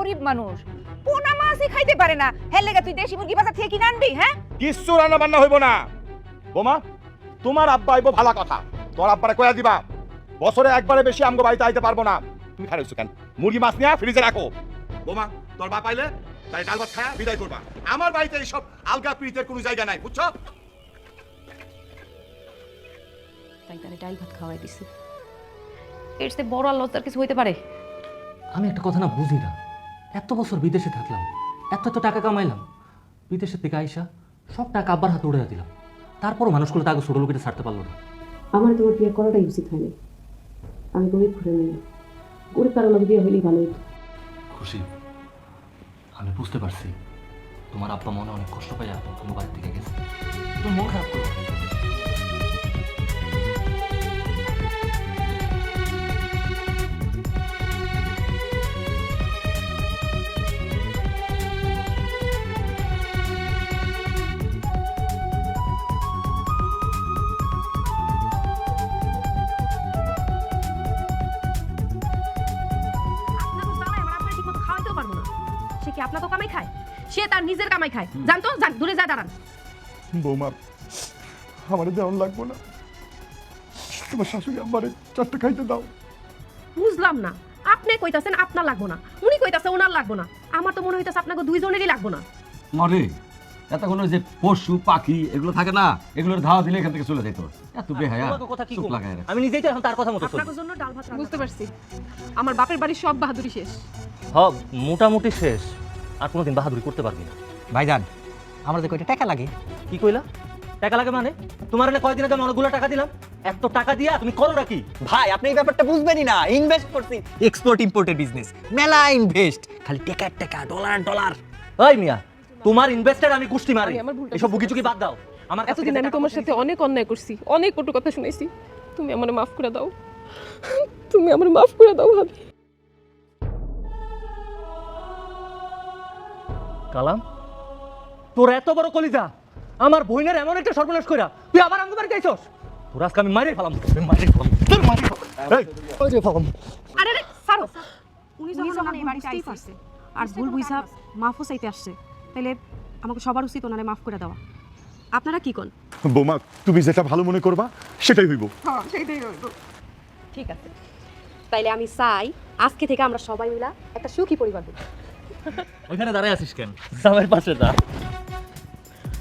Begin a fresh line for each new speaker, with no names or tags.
গরিব মানুষ, পোনা মাছই খাইতে পারে না, হের লেগে তুই দেশি মুরগি বাজার থেকে কিনে আনবি? হ্যাঁ,
কিচ্ছু রান্না বান্না হইব না। বোমা, তোমার আব্বা আইব ভালো কথা, তোর আব্বারে কয়া দিবা বছরে একবারে বেশি আমগো বাড়িতে আইতে পারবো না। তুমি খাই রইছো কেন? মুরগি মাছ নিয়ে ফ্রিজে রাখো। বোমা, তোর বাপ আইলে তাই ডাল ভাত খায়া বিদায় করবা। আমার বাড়িতে এইসব আলগা প্রীতের কোনো জায়গা নাই, বুঝছো?
তাই তারে ডাল ভাত খাওয়াই দিছি। এর চেয়ে বড় আর লজ্জার কিছু হইতে পারে?
আমি একটা কথা না বুঝি না, এত বছর বিদেশে থাকলাম, এত এত টাকা কামাইলাম, বিদেশের থেকে আইসা সব টাকা আব্বার হাতে উড়ে দিলাম, তারপরও মানুষগুলো তাকে ছোট লোকেটা ছাড়তে পারলো না।
আমার তোমার বিয়ে করাটাই উচিত হয়নি। আমি গরিব ঘুরে নেই, গরিব কারো লোক বিয়ে হইলেই ভালো হইতো।
খুশি, আমি বুঝতে পারছি তোমার আব্বা মনে অনেক কষ্ট পাইয়া তোমার বাড়ি থেকে গেছে, তুমি মন খারাপ করো।
সে কি আপনার তো কামাই খায়? সে তার নিজের কামাই খায়, জানতো? যান দূরে যা দাঁড়ান।
বৌমা, আমার দেওয়ান লাগবো না, তোমার শাশুড়ি আব্বারে চারটা খাইতে দাও।
বুঝলাম না, আপনি কইতাছেন আপনার লাগবো না, উনি কইতাছে ওনার লাগবো না। আমার তো মনে হইতাছে আপনাকে দুইজনেরই লাগবো না।
মরে এতক্ষণ যে পশু পাখি এগুলো থাকে না, এগুলোর ধাওয়া দিলে এখান থেকে চলে যেত। এত বেহায়া
কথা কি
চুপ লাগায় রাখে।
আমি নিজেই তো এখন তার কথা মতো চলি।
আপনার জন্য ডাল ভাত বুঝতে পারছি। আমার বাপের বাড়ির সব বাহাদুরি শেষ।
মোটামুটি শেষ, আর কোনোদিন বাহাদুরি করতে পারবি না।
ভাইজান, আমার যে কয়টা টাকা লাগে।
কি কইলা? টাকা লাগে মানে? তোমার এনে কয়দিন আগে আমি অনেকগুলো টাকা দিলাম, এত টাকা দিয়া তুমি করো নাকি?
ভাই, আপনি এই ব্যাপারটা বুঝবেনই না। ইনভেস্ট করছি, এক্সপোর্ট ইম্পোর্টের বিজনেস, মেলা ইনভেস্ট, খালি টাকা টাকা, ডলার ডলার।
ওই মিয়া, তোমার ইনভেস্টার আমি কুষ্টি মারি,
আমার ভুলটা
এসব বুকিচুকি বাদ দাও। আমার কাছে
এতদিন আমি তোমার সাথে অনেক অন্যায় করছি, অনেক কটু কথা শুনাইছি। তুমি আমার মাফ করে দাও, তুমি আমার মাফ করে দাও ভাবি।
কালাম, তোর এত বড় কলিজা, আমার বইনের এমন একটা সর্বনাশ কইরা তুই আবার আমাকে বাড়ি যাইছস? তোর আজকে আমি মারি ফেলাম,
আরে রে ছাড়ো। উনি যখন এই বাড়িতে আইছে আর ভুল বুঝা মাফও চাইতে আসছে, তাইলে আমাকে সবার উচিত ওনারে মাফ করে দেওয়া। আপনারা কি কোন?
বৌমা, তুমি যেটা ভালো মনে করবা সেটাই হইব।
হ্যাঁ, সেটাই হইব। ঠিক আছে, তাইলে আমি চাই আজকে থেকে আমরা সবাই মিলা একটা সুখী পরিবার হই।
ওইখানে দাঁড়ায় আছিস কেন? জামাইয়ের পাশে যা।